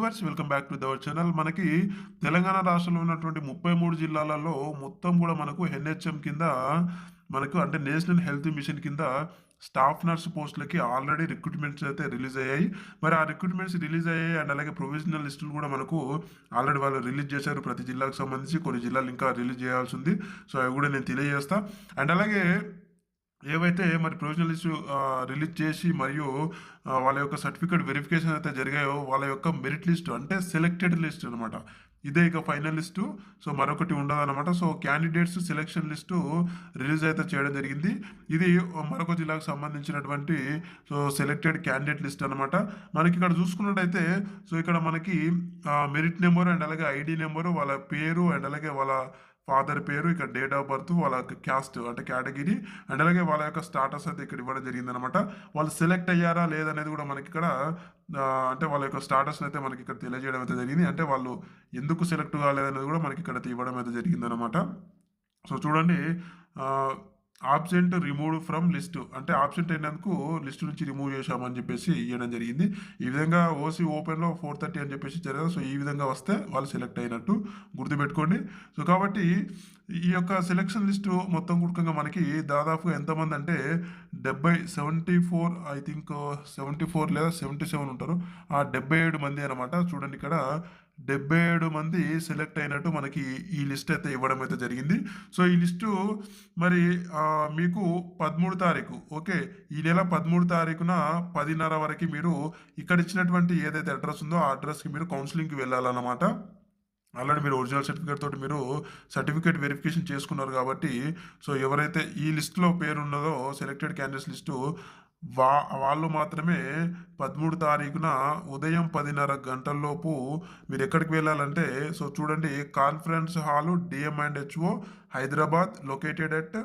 Viewers, welcome back to our channel. మనకి తెలంగాణ రాష్ట్రంలో ఉన్నటువంటి 33 జిల్లాలలో మొత్తం కూడా మనకు ఎన్హెచ్ఎం కింద మనకు అంటే నేషనల్ హెల్త్ మిషన్ కింద స్టాఫ్ నర్స్ పోస్టులకి ఆల్రెడీ రిక్రూట్మెంట్స్ అయితే రిలీజ్ అయ్యాయి. మరి ఆ రిక్రూట్మెంట్స్ రిలీజ్ అయ్యాయి అండ్ అలాగే ప్రొవిజనల్ లిస్టులు కూడా మనకు ఆల్రెడీ వాళ్ళు రిలీజ్ చేశారు. ప్రతి జిల్లాకు సంబంధించి కొన్ని జిల్లాలు ఇంకా రిలీజ్ చేయాల్సి ఉంది. సో అవి కూడా నేను తెలియజేస్తా. అండ్ అలాగే ఏవైతే మరి ప్రొవిజనల్ లిస్టు రిలీజ్ చేసి మరియు వాళ్ళ యొక్క సర్టిఫికేట్ వెరిఫికేషన్ అయితే జరిగాయో వాళ్ళ యొక్క మెరిట్ లిస్టు అంటే సెలెక్టెడ్ లిస్ట్ అనమాట. ఇదే ఇక ఫైనల్ లిస్టు. సో మరొకటి ఉండదన్నమాట. So candidates selection list release అయితే చేయడం జరిగింది. ఇది మరొక జిల్లాకు సంబంధించినటువంటి సో సెలెక్టెడ్ క్యాండిడేట్ లిస్ట్ అనమాట. మనకి ఇక్కడ చూసుకున్నట్టయితే సో ఇక్కడ మనకి మెరిట్ నెంబర్ అండ్ అలాగే ఐడి నెంబరు, వాళ్ళ పేరు అండ్ అలాగే వాళ్ళ ఫాదర్ పేరు, ఇక్కడ డేట్ ఆఫ్ బర్త్, వాళ్ళ క్యాస్ట్ అంటే కేటగిరీ అండ్ అలాగే వాళ్ళ యొక్క స్టాటస్ అయితే ఇక్కడ ఇవ్వడం జరిగిందనమాట. వాళ్ళు సెలెక్ట్ అయ్యారా లేదనేది కూడా మనకి ఇక్కడ అంటే వాళ్ళ యొక్క స్టాటస్ అయితే మనకి ఇక్కడ తెలియజేయడం అయితే జరిగింది. అంటే వాళ్ళు ఎందుకు సెలెక్ట్ కాలేదనేది కూడా మనకి ఇక్కడ ఇవ్వడం అయితే జరిగిందనమాట. సో చూడండి, ఆబ్సెంట్ రిమూవ్డ్ ఫ్రమ్ లిస్ట్ అంటే ఆబ్సెంట్ అయినందుకు లిస్ట్ నుంచి రిమూవ్ చేశామని చెప్పేసి ఇవ్వడం జరిగింది. ఈ విధంగా ఓసీ ఓపెన్లో 430 అని చెప్పేసి జరిగింది. సో ఈ విధంగా వస్తే వాళ్ళు సెలెక్ట్ అయినట్టు గుర్తుపెట్టుకోండి. సో కాబట్టి ఈ యొక్క సెలెక్షన్ లిస్టు మొత్తం కుటుంబంగా మనకి దాదాపుగా ఎంతమంది అంటే 74 ఐ థింక్ 74 లేదా 77 ఉంటారు. ఆ 77 మంది అనమాట. చూడండి, ఇక్కడ 77 మంది సెలెక్ట్ అయినట్టు మనకి ఈ లిస్ట్ అయితే ఇవ్వడం అయితే జరిగింది. సో ఈ లిస్టు మరి మీకు 13 తారీఖు, ఓకే, ఈ నెల 13 తారీఖున 10:30 వరకు మీరు ఇక్కడ ఇచ్చినటువంటి ఏదైతే అడ్రస్ ఉందో ఆ అడ్రస్కి మీరు కౌన్సిలింగ్కి వెళ్ళాలన్నమాట. ఆల్రెడీ మీరు ఒరిజినల్ సర్టిఫికేట్ తోటి మీరు సర్టిఫికేట్ వెరిఫికేషన్ చేసుకున్నారు కాబట్టి సో ఎవరైతే ఈ లిస్టులో పేరు ఉన్నదో సెలెక్టెడ్ క్యాండిడేట్స్ లిస్టు వాళ్ళు మాత్రమే 13 తారీఖున ఉదయం 10:30 గంటల్లోపు మీరు ఎక్కడికి వెళ్ళాలంటే సో చూడండి, conference hall DM and HO Hyderabad located at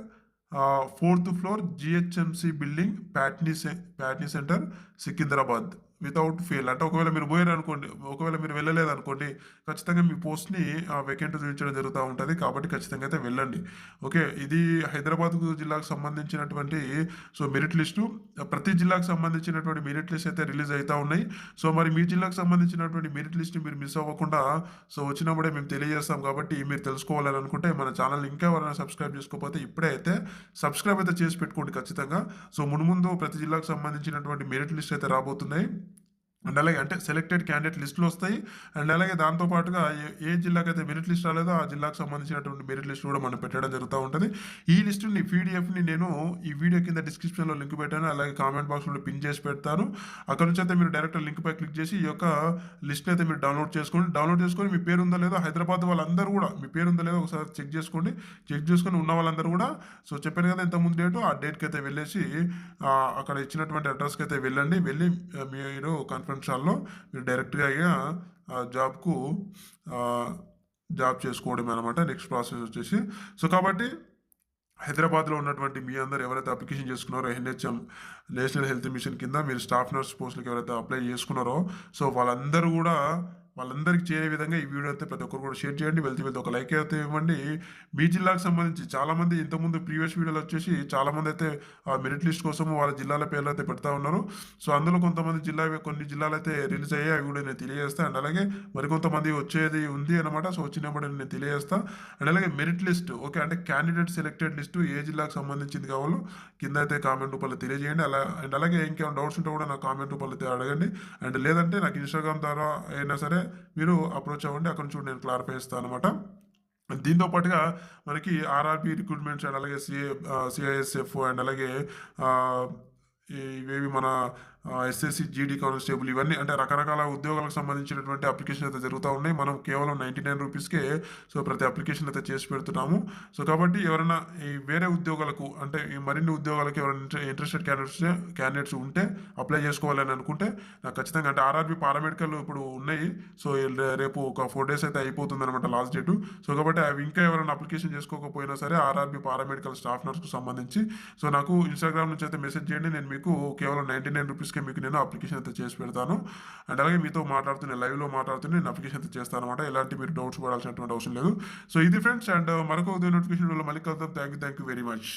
4th floor GHMC building Patny centre Secunderabad without fail. అంటే ఒకవేళ మీరు పోయారు అనుకోండి, ఒకవేళ మీరు వెళ్ళలేదు అనుకోండి, ఖచ్చితంగా మీ పోస్ట్ని వేకెంట్ చూపించడం జరుగుతూ ఉంటుంది. కాబట్టి ఖచ్చితంగా అయితే వెళ్ళండి. ఓకే, ఇది హైదరాబాద్ జిల్లాకు సంబంధించినటువంటి సో మెరిట్ లిస్టు. ప్రతి జిల్లాకు సంబంధించినటువంటి మెరిట్ లిస్ట్ అయితే రిలీజ్ అవుతూ ఉన్నాయి. సో మరి మీ జిల్లాకు సంబంధించినటువంటి మెరిట్ లిస్ట్ని మీరు మిస్ అవ్వకుండా సో వచ్చినప్పుడే మేము తెలియజేస్తాం. కాబట్టి మీరు తెలుసుకోవాలని అనుకుంటే మన ఛానల్ ఇంకా ఎవరైనా సబ్స్క్రైబ్ చేసుకోకపోతే ఇప్పుడే అయితే సబ్స్క్రైబ్ అయితే చేసి పెట్టుకోండి ఖచ్చితంగా. సో మున్ముందు ప్రతి జిల్లాకు సంబంధించినటువంటి మెరిట్ లిస్ట్ అయితే రాబోతున్నాయి. అండ్ అలాగే అంటే సెలెక్టెడ్ క్యాండిడేట్ లిస్టులు వస్తాయి. అండ్ అలాగే దాంతోపాటుగా ఏ జిల్లాకి అయితే మెరిట్ లిస్ట్ రాలేదో ఆ జిల్లాకు సంబంధించినటువంటి మెరిట్ లిస్ట్ కూడా మనం పెట్టడం జరుగుతూ ఉంటుంది. ఈ లిస్టుని పీడిఎఫ్ని నేను ఈ వీడియో కింద డిస్క్రిప్షన్లో లింక్ పెట్టాను, అలాగే కామెంట్ బాక్స్లో పిన్ చేసి పెడతాను. అక్కడ నుంచి అయితే మీరు డైరెక్ట్ లింక్పై క్లిక్ చేసి ఈ యొక్క లిస్ట్ని అయితే మీరు డౌన్లోడ్ చేసుకొని మీ పేరు ఉందో లేదో హైదరాబాద్ వాళ్ళందరూ కూడా మీ పేరు ఉందో లేదో ఒకసారి చెక్ చేసుకొని ఉన్న వాళ్ళందరూ కూడా సో చెప్పాను కదా ఇంతకుముందు డేటు, ఆ డేట్కి అయితే వెళ్ళేసి అక్కడ ఇచ్చినటువంటి అడ్రస్కి అయితే వెళ్ళి మీరు కాన్ఫరెన్స్ హాల్లో మీరు డైరెక్ట్గా జాబ్ చేసుకోవడమే అనమాట. నెక్స్ట్ ప్రాసెస్ వచ్చేసి సో కాబట్టి హైదరాబాద్లో ఉన్నటువంటి మీ అందరు ఎవరైతే అప్లికేషన్ చేసుకున్నారో ఎన్హెచ్ఎం నేషనల్ హెల్త్ మిషన్ కింద మీరు స్టాఫ్ నర్స్ పోస్టులకి ఎవరైతే అప్లై చేసుకున్నారో సో వాళ్ళందరికీ చేరే విధంగా ఈ వీడియో అయితే ప్రతి ఒక్కరు కూడా షేర్ చేయండి. వెళ్తే ఒక లైక్ అయితే ఇవ్వండి. మీ జిల్లాకు సంబంధించి చాలామంది ఇంతకుముందు ప్రీవియస్ వీడియోలు వచ్చేసి చాలామంది అయితే మెరిట్ లిస్ట్ కోసం వాళ్ళ జిల్లాల పేర్లు అయితే పెడతా ఉన్నారు. సో అందులో కొన్ని జిల్లాలు అయితే రిలీజ్ అయ్యాయి, అవి కూడా నేను తెలియజేస్తాను. అండ్ అలాగే మరికొంతమంది వచ్చేది ఉంది అనమాట. సో వచ్చినప్పుడు నేను తెలియజేస్తాను. అండ్ అలాగే మెరిట్ లిస్ట్, ఓకే, అంటే క్యాండిడేట్ సెలెక్టెడ్ లిస్టు ఏ జిల్లాకు సంబంధించింది కావాలో కింద అయితే కామెంట్ రూపంలో తెలియజేయండి. అండ్ అలాగే ఇంకేమైనా డౌట్స్ ఉంటే కూడా నాకు కామెంట్ రూపంలో అయితే అడగండి. అండ్ లేదంటే నాకు ఇన్స్టాగ్రామ్ ద్వారా అయినా సరే మీరు అప్రోచ్ అవ్వండి, అక్కడ నుంచి నేను క్లారిఫై చేస్తాను అనమాట. దీంతో పాటుగా మనకి ఆర్ఆర్బి రిక్రూట్మెంట్స్ అండ్ అలాగే సిఐఎస్ఎఫ్ అండ్ అలాగే ఇవేవి మన ఎస్ఎస్సి జీడీ కానిస్టేబుల్ ఇవన్నీ అంటే రకరకాల ఉద్యోగాలకు సంబంధించినటువంటి అప్లికేషన్ అయితే జరుగుతూ ఉన్నాయి. మనం కేవలం 99 రూపీస్కే సో ప్రతి అప్లికేషన్ అయితే చేసి పెడుతున్నాము. సో కాబట్టి ఎవరైనా ఈ వేరే ఉద్యోగాలకు అంటే ఈ మరిన్ని ఉద్యోగాలకు ఎవరైనా ఇంట్రెస్టెడ్ క్యాండిడేట్స్ ఉంటే అప్లై చేసుకోవాలని అనుకుంటే నాకు ఖచ్చితంగా అంటే ఆర్ఆర్బి పారామెడికల్ ఇప్పుడు ఉన్నాయి. సో రేపు ఒక 4 days అయితే అయిపోతుంది అనమాట లాస్ట్ డేటు. సో కాబట్టి అవి ఇంకా ఎవరైనా అప్లికేషన్ చేసుకోకపోయినా సరే ఆర్ఆర్బి పారామెడికల్ స్టాఫ్ నర్స్కు సంబంధించి సో నాకు ఇన్స్టాగ్రామ్ నుంచి అయితే మెసేజ్ చేయండి. నేను మీకు కేవలం 99 రూపీస్కే మీకు నేను అప్లికేషన్ అయితే చేసి పెడతాను. అండ్ అలాగే మీతో లైవ్లో మాట్లాడుతూనే నేను అప్లికేషన్ అయితే చేస్తాను అనమాట. ఎలాంటి మీరు డౌట్స్ పడాల్సినటువంటి అవసరం లేదు. సో ఇది ఫ్రెండ్స్, అండ్ మరొక ఉదయం నోటిఫికేషన్ మళ్ళీ కలుద్దాం. Thank you very much.